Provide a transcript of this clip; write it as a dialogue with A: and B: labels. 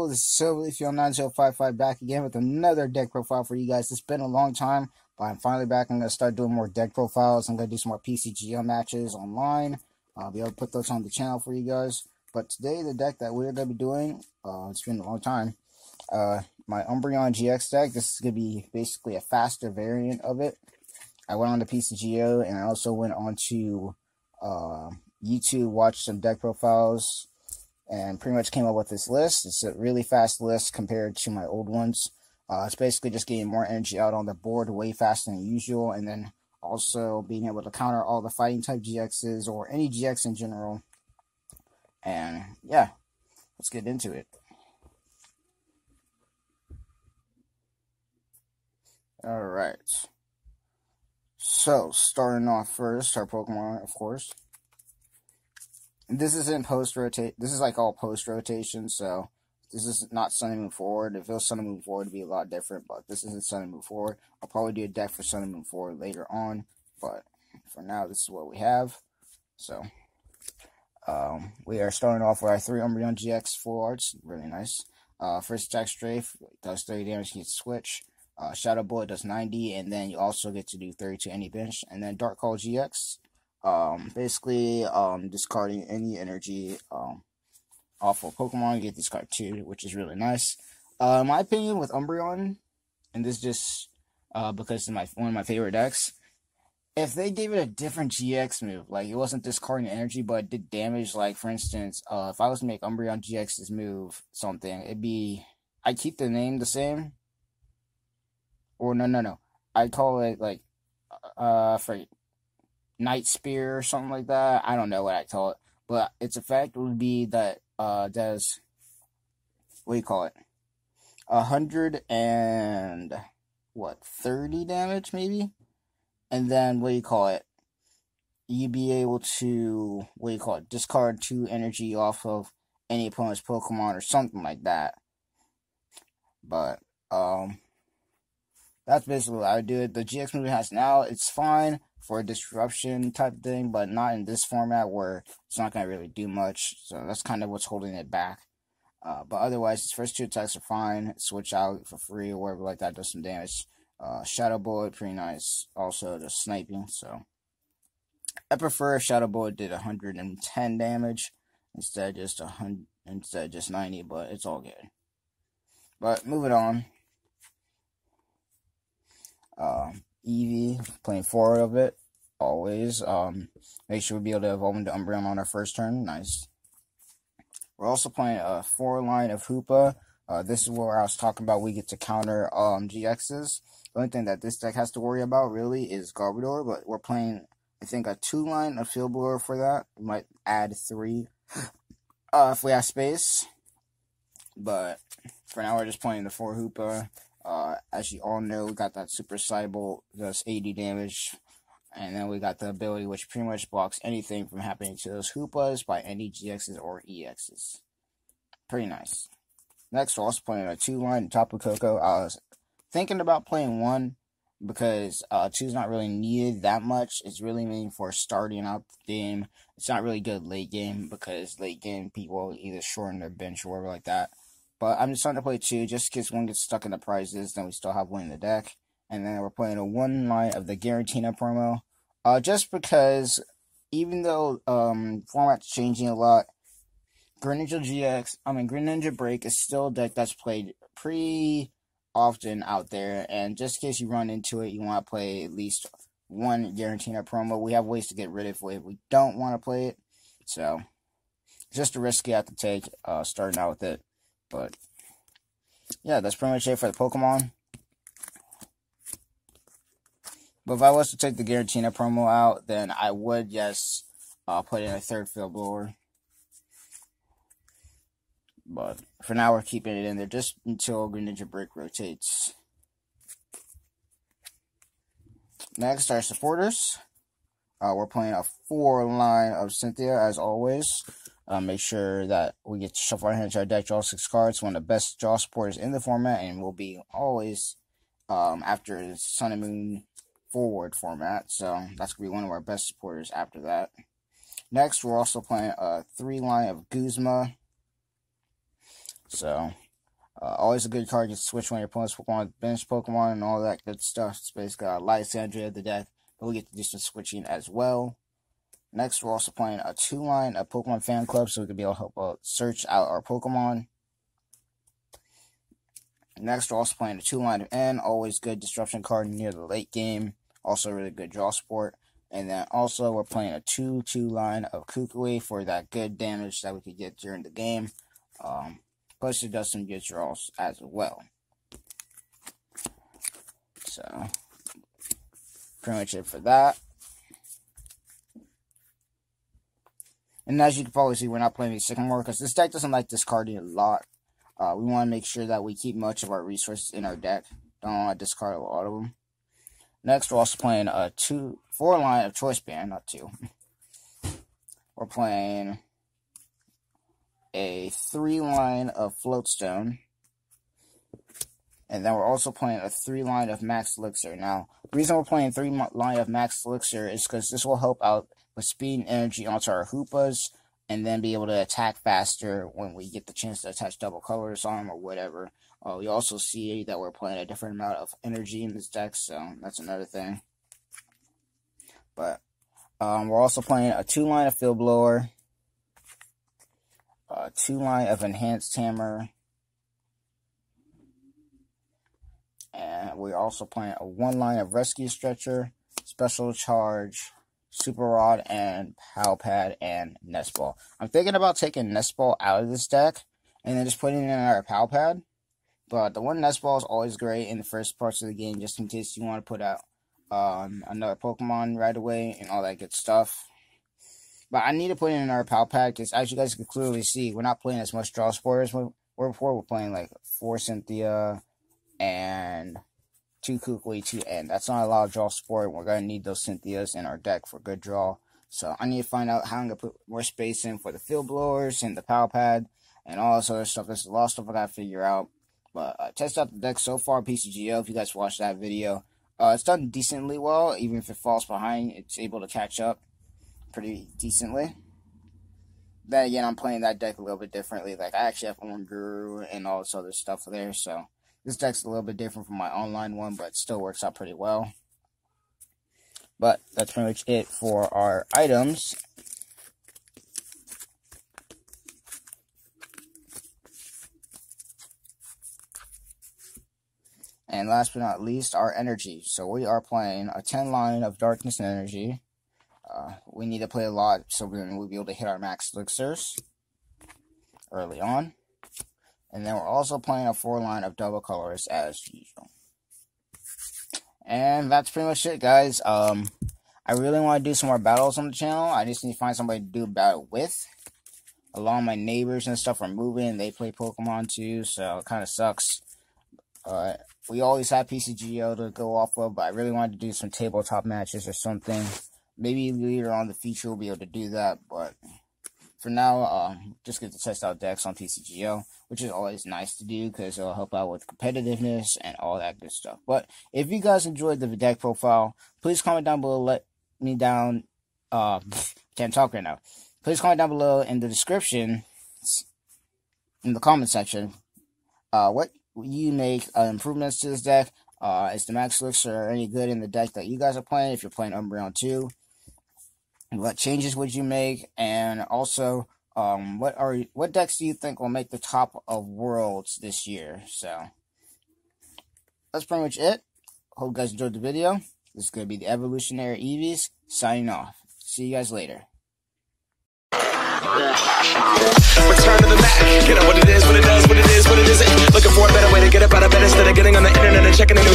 A: people, this is Silverleaf9055 back again with another deck profile for you guys. It's been a long time, but I'm finally back. I'm going to start doing more deck profiles. I'm going to do some more PCGO matches online. I'll be able to put those on the channel for you guys. But today, the deck that we're going to be doing, it's been a long time, my Umbreon GX deck. This is going to be basically a faster variant of it. I went on to PCGO, and I also went on to YouTube, watched some deck profiles, and pretty much came up with this list. It's a really fast list compared to my old ones. It's basically just getting more energy out on the board way faster than usual, and then also being able to counter all the fighting type GXs or any GX in general. And yeah, let's get into it. Alright. So, starting off first, our Pokemon, of course. This isn't post-rotate. This is like all post-rotation, so this is not Sun and Moon Forward. If it was Sun and Moon Forward, it'd be a lot different, but this isn't Sun and Moon Forward. I'll probably do a deck for Sun and Moon Forward later on, but for now, this is what we have. So, we are starting off with our 3 Umbreon GX full arts. Really nice. First attack Strafe does 30 damage, you can switch. Shadow Bullet does 90, and then you also get to do 30 to any bench. And then Dark Call GX. Basically, discarding any energy off of Pokemon, you get discard 2, which is really nice. My opinion with Umbreon, and this just because it's one of my favorite decks, if they gave it a different GX move, like it wasn't discarding energy, but it did damage, like for instance, if I was to make Umbreon GX's move something, it'd be, I'd keep the name the same, or no, I'd call it like, for Night Spear or something like that. I don't know what I call it, but its effect would be that does, what do you call it, 30 damage maybe, and then what do you call it, you'd be able to, what do you call it, discard 2 energy off of any opponent's Pokemon or something like that. But that's basically what I would do it. The GX move it has now, it's fine for a disruption type thing, but not in this format where it's not going to really do much. So that's kind of what's holding it back. But otherwise, its first 2 attacks are fine. Switch out for free or whatever like that, does some damage. Shadow Bullet, pretty nice. Also, the sniping. So I prefer if Shadow Bullet did 110 damage instead of just 90, but it's all good. But moving on. Eevee, playing forward of it, always. Make sure we be able to evolve into Umbreon on our first turn. Nice. We're also playing a 4-line of Hoopa. This is where I was talking about we get to counter GXs. The only thing that this deck has to worry about really is Garbodor, but we're playing, I think, a 2-line of Field Blower for that. We might add 3 if we have space. But for now, we're just playing the 4 Hoopa. As you all know, we got that Super Cyborg, does 80 damage, and then we got the ability which pretty much blocks anything from happening to those Hoopas by any GXs or EXs. Pretty nice. Next, we're also playing a 2-line Tapu Koko. I was thinking about playing 1 because 2 is not really needed that much. It's really meant for starting out the game. It's not really good late game because late game people either shorten their bench or whatever like that. But I'm just starting to play 2, just in case 1 gets stuck in the prizes, then we still have 1 in the deck. And then we're playing a 1-line of the Garantina promo. Just because, even though format's changing a lot, Greninja Break is still a deck that's played pretty often out there. And just in case you run into it, you want to play at least 1 Garantina promo. We have ways to get rid of it if we don't want to play it. So, just a risk you have to take starting out with it. But, yeah, that's pretty much it for the Pokemon. But if I was to take the Giratina promo out, then I would, yes, put in a 3rd Field Blower. But, for now, we're keeping it in there just until Greninja Break rotates. Next, our supporters. We're playing a 4-line of Cynthia, as always. Make sure that we get to shuffle our hand to our deck, draw 6 cards. One of the best draw supporters in the format, and will be always after the Sun and Moon Forward format. So that's going to be one of our best supporters after that. Next, we're also playing a 3-line of Guzma. So Always a good card. You can switch when your opponent's Pokemon, bench Pokemon, and all that good stuff. It's basically got Lysandre of the deck, but we get to do some switching as well. Next, we're also playing a 2-line of Pokemon Fan Club, so we can be able to help search out our Pokemon. Next, we're also playing a 2-line of N, always good disruption card near the late game. Also, really good draw support. And then also, we're playing a 2-2 line of Kukui for that good damage that we could get during the game. Plus, it does some good draws as well. So, pretty much it for that. And as you can probably see, we're not playing any Sycamore because this deck doesn't like discarding a lot. We want to make sure that we keep much of our resources in our deck. Don't want to discard a lot of them. Next, we're also playing a 4-line of Choice Band, not 2. We're playing a 3-line of Floatstone. And then we're also playing a 3-line of Max Elixir. Now, the reason we're playing 3-line of Max Elixir is because this will help out with speed and energy onto our Hoopas, and then be able to attack faster when we get the chance to attach double colors on them or whatever. We also see that we're playing a different amount of energy in this deck, so that's another thing. But we're also playing a 2-line of Field Blower, a 2-line of Enhanced Hammer, and we're also playing a 1-line of Rescue Stretcher, Special Charge, Super Rod, and Pow Pad, and Nest Ball. I'm thinking about taking Nest Ball out of this deck and then just putting it in our Pow Pad. But the one Nest Ball is always great in the first parts of the game, just in case you want to put out another Pokemon right away and all that good stuff. But I need to put it in our Pow Pad because, as you guys can clearly see, we're not playing as much draw support as we were before. We're playing like 4 Cynthia and 2 Kukui, 2 N. That's not a lot of draw support. We're going to need those Cynthias in our deck for good draw. So I need to find out how I'm going to put more space in for the Field Blowers and the Pow Pad and all this other stuff. There's a lot of stuff I got to figure out. But test out the deck so far, PCGO, if you guys watched that video. It's done decently well. Even if it falls behind, it's able to catch up pretty decently. Then again, I'm playing that deck a little bit differently. Like, I actually have Umbreon and all this other stuff there, so this deck's a little bit different from my online one, but it still works out pretty well. But that's pretty much it for our items. And last but not least, our energy. So we are playing a 10-line of Darkness and Energy. We need to play a lot so we'll be able to hit our max elixirs early on. And then we're also playing a 4-line of Double Colors as usual. And that's pretty much it, guys. I really want to do some more battles on the channel. I just need to find somebody to do a battle with. A lot of my neighbors and stuff are moving. They play Pokemon too, so it kind of sucks. We always have PCGO to go off of, but I really wanted to do some tabletop matches or something. Maybe later on in the future we'll be able to do that, but for now, just get to test out decks on PCGO, which is always nice to do because it'll help out with competitiveness and all that good stuff. But if you guys enjoyed the deck profile, please comment down below. Let me down. Can't talk right now. Please comment down below in the description, in the comment section, what you make improvements to this deck. Is the Max Elixir any good in the deck that you guys are playing? If you're playing Umbreon 2, what changes would you make? And also, what decks do you think will make the top of Worlds this year? So that's pretty much it. Hope you guys enjoyed the video. This is going to be the Evolutionary Eevees signing off. See you guys later.
B: Return to the Mac. Get up what it is, what it does, what it is, what it isn't. Looking for a better way to get up out of bed instead of getting on the internet and checking a new